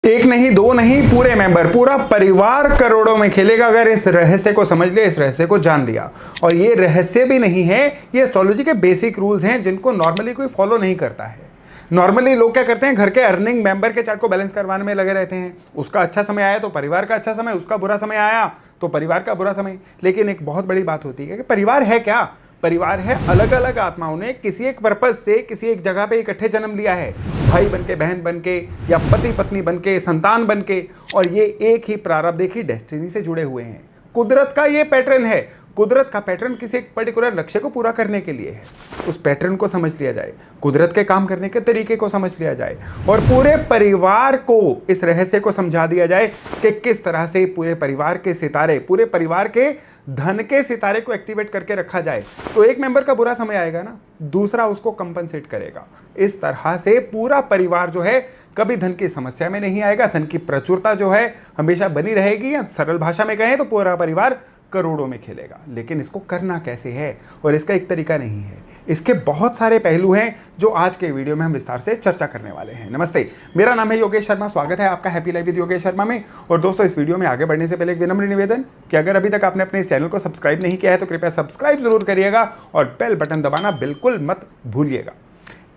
एक नहीं, दो नहीं, पूरे मेंबर, पूरा परिवार करोड़ों में खेलेगा अगर इस रहस्य को समझ लिया, इस रहस्य को जान लिया। और ये रहस्य भी नहीं है, ये एस्ट्रोलॉजी के बेसिक रूल्स हैं जिनको नॉर्मली कोई फॉलो नहीं करता है। नॉर्मली लोग क्या करते हैं, घर के अर्निंग मेंबर के चार्ट को बैलेंस करवाने में लगे रहते हैं। उसका अच्छा समय आया तो परिवार का अच्छा समय, उसका बुरा समय आया तो परिवार का बुरा समय। लेकिन एक बहुत बड़ी बात होती है कि परिवार है क्या? परिवार है अलग अलग आत्माओं ने किसी एक पर्पज से किसी एक जगह पे इकट्ठे जन्म लिया है, भाई बनके, बहन बनके, या पति पत्नी बनके, संतान बनके, और ये एक ही प्रारब्ध, एक ही डेस्टिनी से जुड़े हुए हैं। कुदरत का ये पैटर्न है। कुदरत का पैटर्न किसी एक पर्टिकुलर लक्ष्य को पूरा करने के लिए है। उस पैटर्न को समझ लिया जाए, कुदरत के काम करने के तरीके को समझ लिया जाए, और पूरे परिवार को इस रहस्य को समझा दिया जाए कि किस तरह से पूरे परिवार के सितारे, पूरे परिवार के धन के सितारे को एक्टिवेट करके रखा जाए, तो एक मेंबर का बुरा समय आएगा ना, दूसरा उसको कंपनसेट करेगा। इस तरह से पूरा परिवार जो है कभी धन की समस्या में नहीं आएगा, धन की प्रचुरता जो है हमेशा बनी रहेगी। या सरल भाषा में कहें तो पूरा परिवार करोड़ों में खेलेगा। लेकिन इसको करना कैसे है, और इसका एक तरीका नहीं है, इसके बहुत सारे पहलू हैं जो आज के वीडियो में हम विस्तार से चर्चा करने वाले हैं। नमस्ते, मेरा नाम है योगेश शर्मा, स्वागत है आपका happy life with Yogesh Sharma में। और दोस्तों, इस वीडियो में आगे बढ़ने से पहले एक विनम्र निवेदन कि अगर अभी तक आपने अपने इस चैनल को सब्सक्राइब नहीं किया है तो कृपया सब्सक्राइब जरूर करिएगा और बेल बटन दबाना बिल्कुल मत भूलिएगा।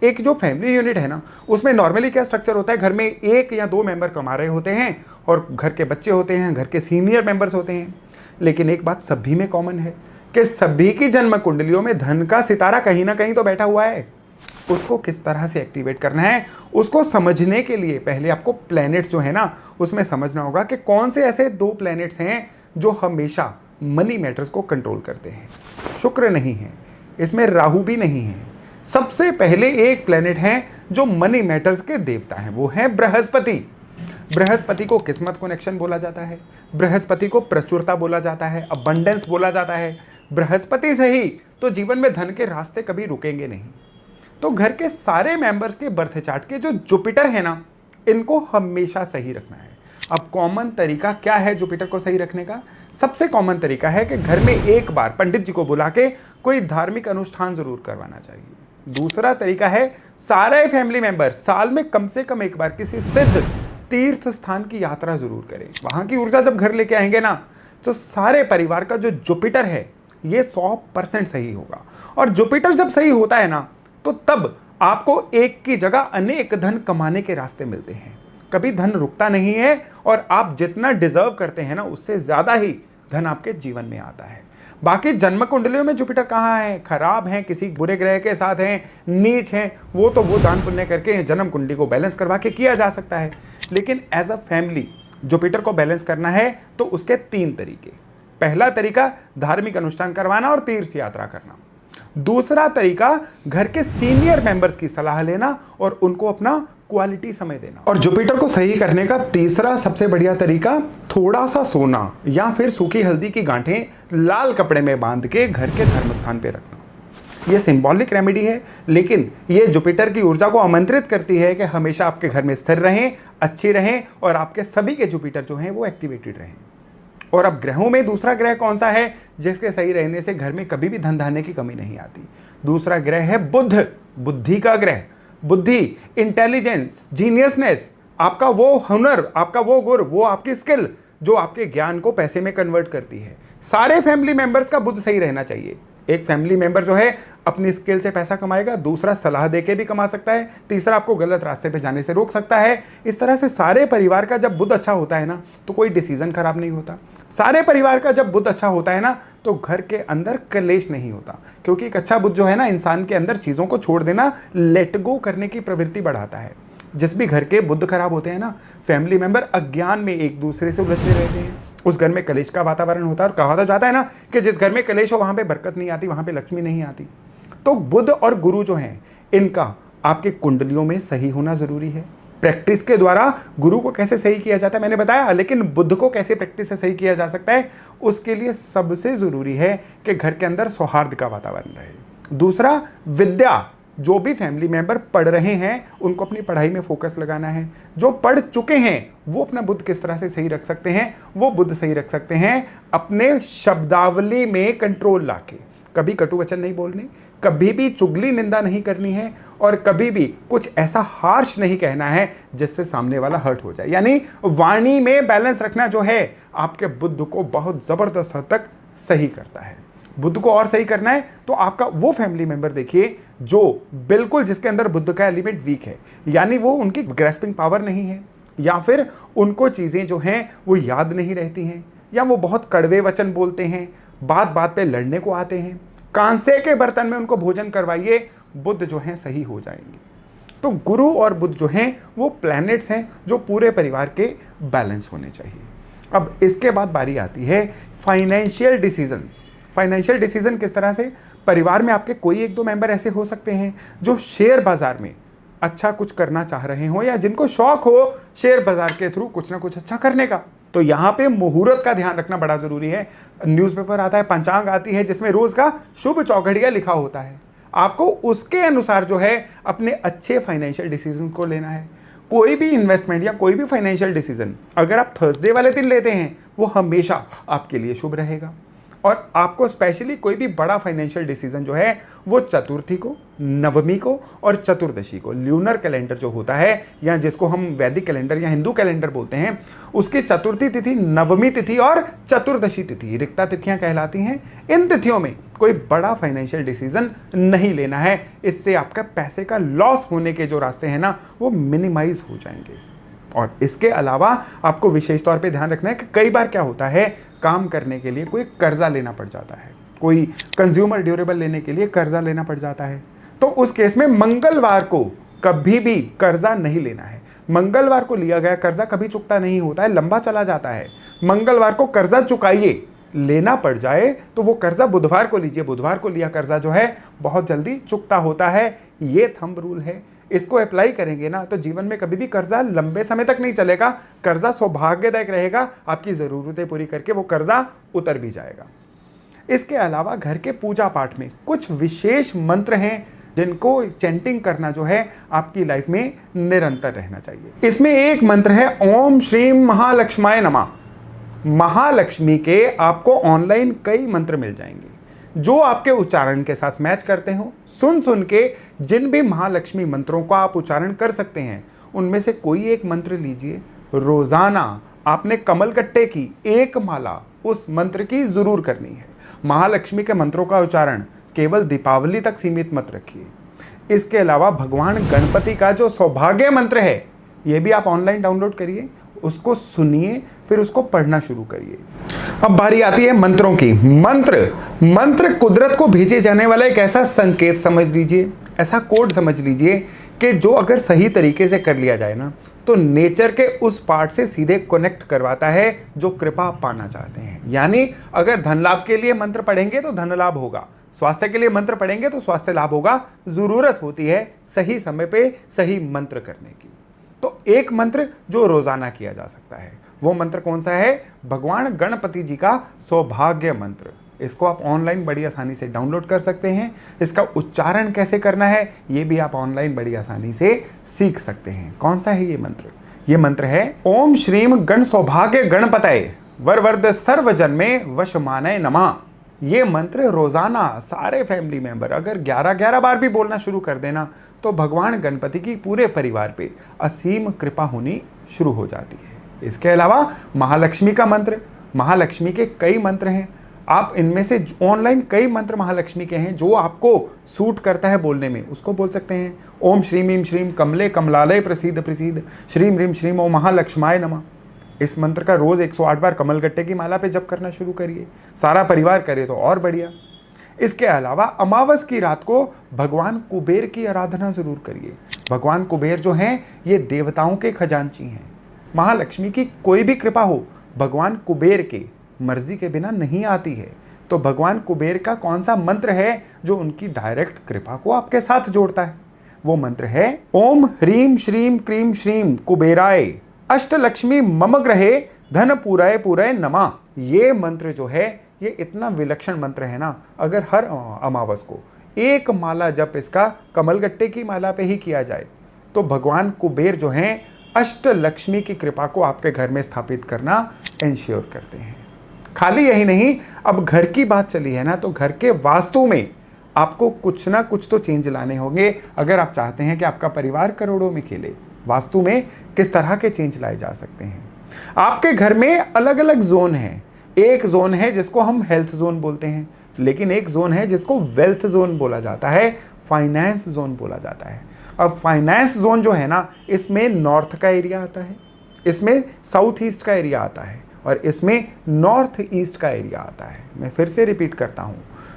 एक जो फैमिली यूनिट है ना, उसमें नॉर्मली क्या स्ट्रक्चर होता है, घर में एक या दो मेंबर कमा रहे होते हैं और घर के बच्चे होते हैं, घर के सीनियर मेंबर्स होते हैं। लेकिन एक बात सभी में कॉमन है कि सभी की जन्म कुंडलियों में धन का सितारा कहीं ना कहीं तो बैठा हुआ है। उसको किस तरह से एक्टिवेट करना है, उसको समझने के लिए पहले आपको प्लैनेट्स जो है ना, उसमें समझना होगा कि कौन से ऐसे दो प्लैनेट्स हैं जो हमेशा मनी मैटर्स को कंट्रोल करते हैं। शुक्र नहीं है इसमें, राहु भी नहीं है। सबसे पहले एक प्लैनेट है जो मनी मैटर्स के देवता हैं, वो है बृहस्पति। बृहस्पति को किस्मत कनेक्शन बोला जाता है, बृहस्पति को प्रचुरता बोला जाता है, अबंडेंस बोला जाता है। बृहस्पति से ही तो जीवन में धन के रास्ते कभी रुकेंगे नहीं। तो घर के सारे मेंबर्स के बर्थ चार्ट के जो जुपिटर है ना, इनको हमेशा सही रखना है। अब कॉमन तरीका क्या है जुपिटर को सही रखने का? सबसे कॉमन तरीका है कि घर में एक बार पंडित जी को बुला के कोई धार्मिक अनुष्ठान जरूर करवाना चाहिए। दूसरा तरीका है सारे फैमिली मेंबर साल में कम से कम एक बार किसी सिद्ध तीर्थ स्थान की यात्रा जरूर करें। वहां की ऊर्जा जब घर लेके आएंगे ना, तो सारे परिवार का जो जुपिटर है ये 100% सही होगा। और जुपिटर जब सही होता है ना, तो तब आपको एक की जगह अनेक धन कमाने के रास्ते मिलते हैं। कभी धन रुकता नहीं है, और आप जितना डिजर्व करते हैं ना, उससे ज्यादा ही धन आपके जीवन में आता है। बाकी जन्म कुंडलियों में जुपिटर कहाँ है, खराब है, किसी बुरे ग्रह के साथ हैं, नीच हैं, वो तो वो दान पुण्य करके जन्म कुंडली को बैलेंस करवा के किया जा सकता है। लेकिन एज अ फैमिली जुपिटर को बैलेंस करना है तो उसके तीन तरीके। पहला तरीका धार्मिक अनुष्ठान करवाना और तीर्थ यात्रा करना। दूसरा तरीका घर के सीनियर मेंबर्स की सलाह लेना और उनको अपना क्वालिटी समय देना। और जुपिटर को सही करने का तीसरा सबसे बढ़िया तरीका थोड़ा सा सोना या फिर सूखी हल्दी की गांठें लाल कपड़े में बांध के घर के धर्म स्थान पे रखना। ये सिंबॉलिक रेमेडी है, लेकिन ये जुपिटर की ऊर्जा को आमंत्रित करती है कि हमेशा आपके घर में स्थिर रहें, अच्छी रहें, और आपके सभी के जुपिटर जो हैं वो एक्टिवेटेड रहें। और अब ग्रहों में दूसरा ग्रह कौन सा है जिसके सही रहने से घर में कभी भी धन धान्य की कमी नहीं आती? दूसरा ग्रह है बुध, बुद्धि का ग्रह। बुद्धि, इंटेलिजेंस, जीनियसनेस, आपका वो हुनर, आपका वो गुर, वो आपकी स्किल जो आपके ज्ञान को पैसे में कन्वर्ट करती है। सारे फैमिली मेंबर्स का बुध सही रहना चाहिए। एक फैमिली मेंबर जो है अपनी स्किल से पैसा कमाएगा, दूसरा सलाह देके भी कमा सकता है, तीसरा आपको गलत रास्ते पे जाने से रोक सकता है। इस तरह से सारे परिवार का जब बुध अच्छा होता है ना, तो कोई डिसीजन खराब नहीं होता। सारे परिवार का जब बुध अच्छा होता है ना, तो घर के अंदर कलेश नहीं होता। क्योंकि एक अच्छा बुध जो है ना, इंसान के अंदर चीज़ों को छोड़ देना, लेट गो करने की प्रवृत्ति बढ़ाता है। जिस भी घर के बुध खराब होते हैं ना, फैमिली मेंबर अज्ञान में एक दूसरे से उलझे रहते हैं, उस घर में कलेश का वातावरण होता है। और कहा तो जाता है ना कि जिस घर में कलेश हो वहां पे बरकत नहीं आती, वहां पे लक्ष्मी नहीं आती। तो बुध और गुरु जो हैं, इनका आपके कुंडलियों में सही होना जरूरी है। प्रैक्टिस के द्वारा गुरु को कैसे सही किया जाता है मैंने बताया, लेकिन बुध को कैसे प्रैक्टिस से सही किया जा सकता है, उसके लिए सबसे जरूरी है कि घर के अंदर सौहार्द का वातावरण रहे। दूसरा, विद्या। जो भी फैमिली मेंबर पढ़ रहे हैं उनको अपनी पढ़ाई में फोकस लगाना है। जो पढ़ चुके हैं वो अपना बुद्ध किस तरह से सही रख सकते हैं, वो बुद्ध सही रख सकते हैं अपने शब्दावली में कंट्रोल लाके। कभी कटु वचन नहीं बोलने, कभी भी चुगली निंदा नहीं करनी है और कभी भी कुछ ऐसा हार्श नहीं कहना है जिससे सामने वाला हर्ट हो जाए। यानी वाणी में बैलेंस रखना जो है आपके बुद्ध को बहुत जबरदस्त हद तक सही करता है। बुद्ध को और सही करना है तो आपका वो फैमिली मेंबर देखिए जो बिल्कुल जिसके अंदर बुद्ध का एलिमेंट वीक है, यानी वो उनकी ग्रेस्पिंग पावर नहीं है, या फिर उनको चीजें जो हैं वो याद नहीं रहती हैं, या वो बहुत कड़वे वचन बोलते हैं, बात बात पे लड़ने को आते हैं। कांसे के बर्तन में उनको भोजन करवाइए, बुद्ध जो हैं सही हो जाएंगे। तो गुरु और बुद्ध जो हैं वो प्लैनेट्स हैं जो पूरे परिवार के बैलेंस होने चाहिए। अब इसके बाद बारी आती है फाइनेंशियल डिसीजंस। फाइनेंशियल डिसीजन किस तरह से? परिवार में आपके कोई एक दो मेंबर ऐसे हो सकते हैं जो शेयर बाजार में अच्छा कुछ करना चाह रहे हो, या जिनको शौक हो शेयर बाजार के थ्रू कुछ ना कुछ अच्छा करने का। तो यहां पे मुहूर्त का ध्यान रखना बड़ा जरूरी है। न्यूज़पेपर आता है, पंचांग आती है जिसमें रोज का शुभ चौघड़िया लिखा होता है। आपको उसके अनुसार जो है अपने अच्छे फाइनेंशियल डिसीजन को लेना है। कोई भी इन्वेस्टमेंट या कोई भी फाइनेंशियल डिसीजन अगर आप थर्सडे वाले दिन लेते हैं वो हमेशा आपके लिए शुभ रहेगा। और आपको स्पेशली कोई भी बड़ा फाइनेंशियल डिसीजन जो है वो चतुर्थी को, नवमी को और चतुर्दशी को, ल्यूनर कैलेंडर जो होता है या जिसको हम वैदिक कैलेंडर या हिंदू कैलेंडर बोलते हैं, उसकी चतुर्थी तिथि, नवमी तिथि और चतुर्दशी तिथि रिक्ता तिथियां कहलाती हैं। इन तिथियों में कोई बड़ा फाइनेंशियल डिसीजन नहीं लेना है। इससे आपका पैसे का लॉस होने के जो रास्ते हैं ना वो मिनिमाइज हो जाएंगे। और इसके अलावा आपको विशेष तौर पे ध्यान रखना है कि कई बार क्या होता है, काम करने के लिए कोई कर्जा लेना पड़ जाता है, कोई कंज्यूमर ड्यूरेबल लेने के लिए कर्जा लेना पड़ जाता है। तो उस केस में मंगलवार को कभी भी कर्जा नहीं लेना है। मंगलवार को लिया गया कर्जा कभी चुकता नहीं होता है, लंबा चला जाता है। मंगलवार को कर्जा चुकाइए, लेना पड़ जाए तो वो कर्जा बुधवार को लीजिए। बुधवार को लिया कर्जा जो है बहुत जल्दी चुकता होता है। ये थंब रूल है, इसको अप्लाई करेंगे ना तो जीवन में कभी भी कर्जा लंबे समय तक नहीं चलेगा। कर्जा सौभाग्यदायक रहेगा, आपकी जरूरतें पूरी करके वो कर्जा उतर भी जाएगा। इसके अलावा घर के पूजा पाठ में कुछ विशेष मंत्र हैं जिनको चैंटिंग करना जो है आपकी लाइफ में निरंतर रहना चाहिए। इसमें एक मंत्र है ओम श्रीम महालक्ष्माय नमः। महालक्ष्मी के आपको ऑनलाइन कई मंत्र मिल जाएंगे जो आपके उच्चारण के साथ मैच करते हो। सुन के जिन भी महालक्ष्मी मंत्रों का आप उच्चारण कर सकते हैं उनमें से कोई एक मंत्र लीजिए। रोजाना आपने कमलगट्टे की एक माला उस मंत्र की जरूर करनी है। महालक्ष्मी के मंत्रों का उच्चारण केवल दीपावली तक सीमित मत रखिए। इसके अलावा भगवान गणपति का जो सौभाग्य मंत्र है यह भी आप ऑनलाइन डाउनलोड करिए, उसको सुनिए, फिर उसको पढ़ना शुरू करिए। अब बारी आती है मंत्रों की। मंत्र कुदरत को भेजे जाने वाला एक ऐसा संकेत समझ लीजिए, ऐसा कोड समझ लीजिए कि जो अगर सही तरीके से कर लिया जाए ना तो नेचर के उस पार्ट से सीधे कनेक्ट करवाता है जो कृपा पाना चाहते हैं। यानी अगर धन लाभ के लिए मंत्र पढ़ेंगे तो धन लाभ होगा, स्वास्थ्य के लिए मंत्र पढ़ेंगे तो स्वास्थ्य लाभ होगा। जरूरत होती है सही समय पे सही मंत्र करने की। तो एक मंत्र जो रोजाना किया जा सकता है वो मंत्र कौन सा है? भगवान गणपति जी का सौभाग्य मंत्र। इसको आप ऑनलाइन बड़ी आसानी से डाउनलोड कर सकते हैं। इसका उच्चारण कैसे करना है ये भी आप ऑनलाइन बड़ी आसानी से सीख सकते हैं। कौन सा है ये मंत्र? ये मंत्र है ओम श्रीम गण सौभाग्य गणपतये वरवर्ध सर्वजन्मे वशमानय नमः। ये मंत्र रोजाना सारे फैमिली मेंबर अगर 11-11 बार भी बोलना शुरू कर देना तो भगवान गणपति की पूरे परिवार पे असीम कृपा होनी शुरू हो जाती है। इसके अलावा महालक्ष्मी का मंत्र, महालक्ष्मी के कई मंत्र हैं। आप इनमें से ऑनलाइन कई मंत्र महालक्ष्मी के हैं जो आपको सूट करता है बोलने में, उसको बोल सकते हैं। ओम श्रीम ह्रीम श्रीम कमले कमलालय प्रसीद प्रसीद श्रीम ह्रीम श्रीम ओम महालक्ष्माय नमः। इस मंत्र का रोज 108 बार कमलगट्टे की माला पे जप करना शुरू करिए। सारा परिवार करे तो और बढ़िया। इसके अलावा अमावस की रात को भगवान कुबेर की आराधना जरूर करिए। भगवान कुबेर जो हैं ये देवताओं के खजांची हैं। महालक्ष्मी की कोई भी कृपा हो भगवान कुबेर के मर्जी के बिना नहीं आती है। तो भगवान कुबेर का कौन सा मंत्र है जो उनकी डायरेक्ट कृपा को आपके साथ जोड़ता है? वो मंत्र है ओम ह्रीम श्रीम क्रीम श्रीम कुबेराय अष्टलक्ष्मी मम ग्रहे धन पूराय पूराय नमः। ये मंत्र जो है ये इतना विलक्षण मंत्र है ना, अगर हर अमावस को एक माला जप इसका कमलगट्टे की माला पे ही किया जाए तो भगवान कुबेर जो हैं अष्टलक्ष्मी की कृपा को आपके घर में स्थापित करना इंश्योर करते हैं। खाली यही नहीं, अब घर की बात चली है ना तो घर के वास्तु में आपको कुछ ना कुछ तो चेंज लाने होंगे अगर आप चाहते हैं कि आपका परिवार करोड़ों में खेले। वास्तु में किस तरह के चेंज लाए जा सकते हैं? आपके घर में अलग अलग जोन हैं। एक जोन है जिसको हम हेल्थ जोन बोलते हैं, लेकिन एक जोन है जिसको वेल्थ जोन बोला जाता है, फाइनेंस जोन बोला जाता है। अब फाइनेंस जोन जो है ना, इसमें नॉर्थ का एरिया आता है, इसमें साउथ ईस्ट का एरिया आता है और इसमें नॉर्थ ईस्ट का एरिया आता है। मैं फिर से रिपीट करता हूं,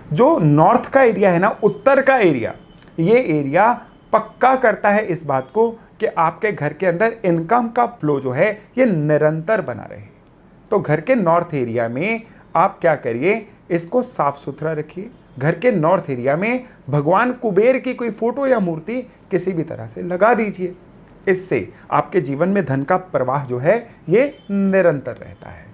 जो नॉर्थ का एरिया है ना, उत्तर का एरिया, ये एरिया पक्का करता है इस बात को कि आपके घर के अंदर इनकम का फ्लो जो है ये निरंतर बना रहे। तो घर के नॉर्थ एरिया में आप क्या करिए, इसको साफ सुथरा रखिए। घर के नॉर्थ एरिया में भगवान कुबेर की कोई फोटो या मूर्ति किसी भी तरह से लगा दीजिए। इससे आपके जीवन में धन का प्रवाह जो है ये निरंतर रहता है।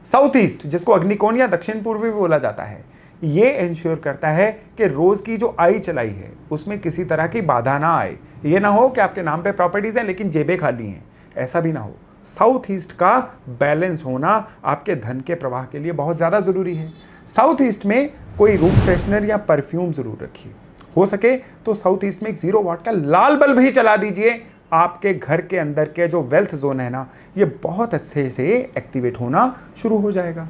साउथ ईस्ट, जिसको अग्निकोण या दक्षिण पूर्व भी बोला जाता है, ये इंश्योर करता है कि रोज की जो आई चलाई है उसमें किसी तरह की बाधा ना आए। ये ना हो कि आपके नाम पे प्रॉपर्टीज हैं लेकिन जेबें खाली हैं, ऐसा भी ना हो। साउथ ईस्ट का बैलेंस होना आपके धन के प्रवाह के लिए बहुत ज़्यादा ज़रूरी है। साउथ ईस्ट में कोई रूम फ्रेशनर या परफ्यूम ज़रूर रखिए। हो सके तो साउथ ईस्ट में एक 0 वाट का लाल बल्ब ही चला दीजिए। आपके घर के अंदर के जो वेल्थ जोन है ना, ये बहुत अच्छे से एक्टिवेट होना शुरू हो जाएगा।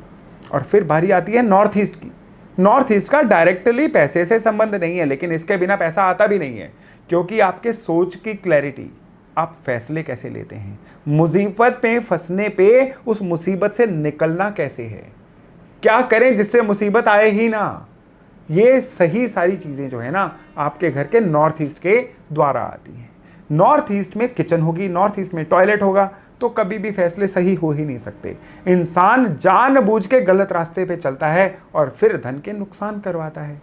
और फिर बारी आती है नॉर्थ ईस्ट की। नॉर्थ ईस्ट का डायरेक्टली पैसे से संबंध नहीं है, लेकिन इसके बिना पैसा आता भी नहीं है, क्योंकि आपके सोच की क्लैरिटी, आप फैसले कैसे लेते हैं, मुसीबत में फंसने पे उस मुसीबत से निकलना कैसे है, क्या करें जिससे मुसीबत आए ही ना, ये सही सारी चीजें जो है ना आपके घर के नॉर्थ ईस्ट के द्वारा आती हैं। नॉर्थ ईस्ट में किचन होगी, नॉर्थ ईस्ट में टॉयलेट होगा, तो कभी भी फैसले सही हो ही नहीं सकते। इंसान जानबूझ के गलत रास्ते पे चलता है और फिर धन के नुकसान करवाता है।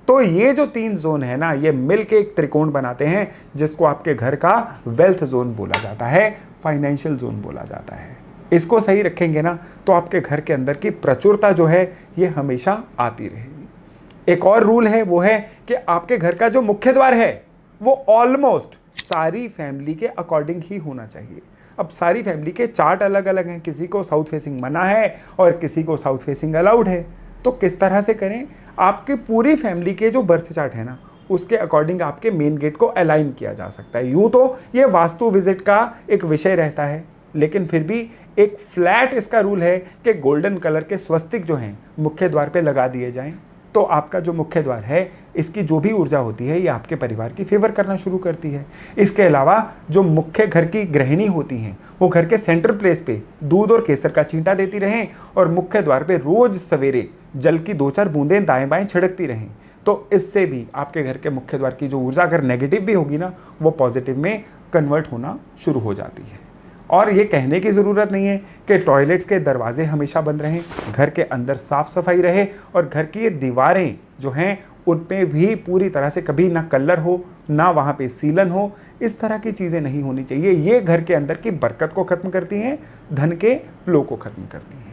तो ये जो 3 जोन है ना, ये मिलके एक त्रिकोण बनाते हैं, जिसको आपके घर का वेल्थ जोन बोला जाता है, फाइनेंशियल जोन बोला जाता है। इसको सही रखेंगे ना तो आपके घर के अंदर की प्रचुरता जो है ये हमेशा आती रहेगी। एक और रूल है, वो है कि आपके घर का जो मुख्य द्वार है वो ऑलमोस्ट सारी फैमिली के अकॉर्डिंग ही होना चाहिए। अब सारी फैमिली के चार्ट अलग अलग हैं, किसी को साउथ फेसिंग मना है और किसी को साउथ फेसिंग अलाउड है। तो किस तरह से करें, आपके पूरी फैमिली के जो बर्थ चार्ट है ना, उसके अकॉर्डिंग आपके मेन गेट को अलाइन किया जा सकता है। यूं तो ये वास्तु विजिट का एक विषय रहता है, लेकिन फिर भी एक फ्लैट इसका रूल है कि गोल्डन कलर के स्वस्तिक जो हैं मुख्य द्वार पे लगा दिए जाएं। तो आपका जो मुख्य द्वार है, इसकी जो भी ऊर्जा होती है ये आपके परिवार की फेवर करना शुरू करती है। इसके अलावा जो मुख्य घर की गृहिणी होती हैं, वो घर के सेंटर प्लेस पे दूध और केसर का छींटा देती रहें और मुख्य द्वार पे रोज सवेरे जल की 2-4 बूंदें दाएं बाएं छिड़कती रहें। तो इससे भी आपके घर के मुख्य द्वार की जो ऊर्जा अगर नेगेटिव भी होगी ना, वो पॉजिटिव में कन्वर्ट होना शुरू हो जाती है। और ये कहने की ज़रूरत नहीं है कि टॉयलेट्स के दरवाजे हमेशा बंद रहें, घर के अंदर साफ सफाई रहे और घर की ये दीवारें जो हैं उन पे भी पूरी तरह से कभी ना कलर हो, ना वहाँ पे सीलन हो। इस तरह की चीज़ें नहीं होनी चाहिए। ये घर के अंदर की बरकत को ख़त्म करती हैं, धन के फ्लो को ख़त्म करती हैं।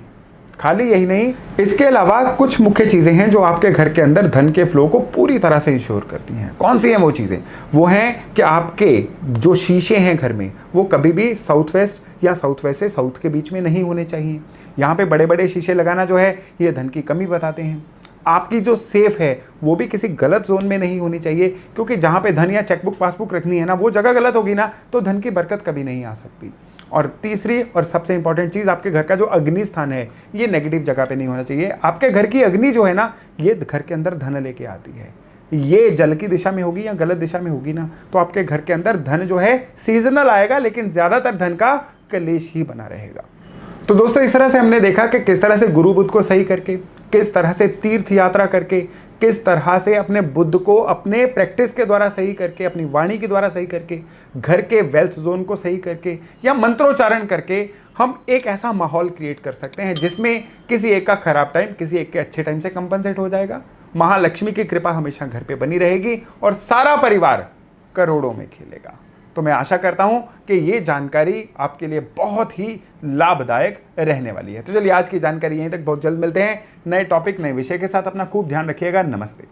खाली यही नहीं, इसके अलावा कुछ मुख्य चीज़ें हैं जो आपके घर के अंदर धन के फ्लो को पूरी तरह से इंश्योर करती हैं। कौन सी हैं वो चीज़ें? वो हैं कि आपके जो शीशे हैं घर में, वो कभी भी साउथ वेस्ट या साउथ वेस्ट से साउथ के बीच में नहीं होने चाहिए। यहाँ पे बड़े बड़े शीशे लगाना जो है ये धन की कमी बताते हैं। आपकी जो सेफ है वो भी किसी गलत जोन में नहीं होनी चाहिए, क्योंकि जहाँ पे धन या चेकबुक पासबुक रखनी है ना, वो जगह गलत होगी ना तो धन की बरकत कभी नहीं आ सकती। और तीसरी और सबसे इंपॉर्टेंट चीज़, आपके घर का जो अग्नि स्थान है ये नेगेटिव जगह पे नहीं होना चाहिए। आपके घर की अग्नि जो है ना, ये घर के अंदर धन लेके आती है। ये जल की दिशा में होगी या गलत दिशा में होगी ना, तो आपके घर के अंदर धन जो है सीजनल आएगा, लेकिन ज़्यादातर धन का कलेश ही बना रहेगा। तो दोस्तों, इस तरह से हमने देखा कि किस तरह से गुरु बुध को सही करके, किस तरह से तीर्थ यात्रा करके, किस तरह से अपने बुद्ध को अपने प्रैक्टिस के द्वारा सही करके, अपनी वाणी के द्वारा सही करके, घर के वेल्थ जोन को सही करके या मंत्रोच्चारण करके हम एक ऐसा माहौल क्रिएट कर सकते हैं जिसमें किसी एक का खराब टाइम किसी एक के अच्छे टाइम से कंपनसेट हो जाएगा। महालक्ष्मी की कृपा हमेशा घर पे बनी रहेगी और सारा परिवार करोड़ों में खेलेगा। तो मैं आशा करता हूं कि ये जानकारी आपके लिए बहुत ही लाभदायक रहने वाली है। तो चलिए, आज की जानकारी यहीं तक। बहुत जल्द मिलते हैं नए टॉपिक, नए विषय के साथ। अपना खूब ध्यान रखिएगा। नमस्ते।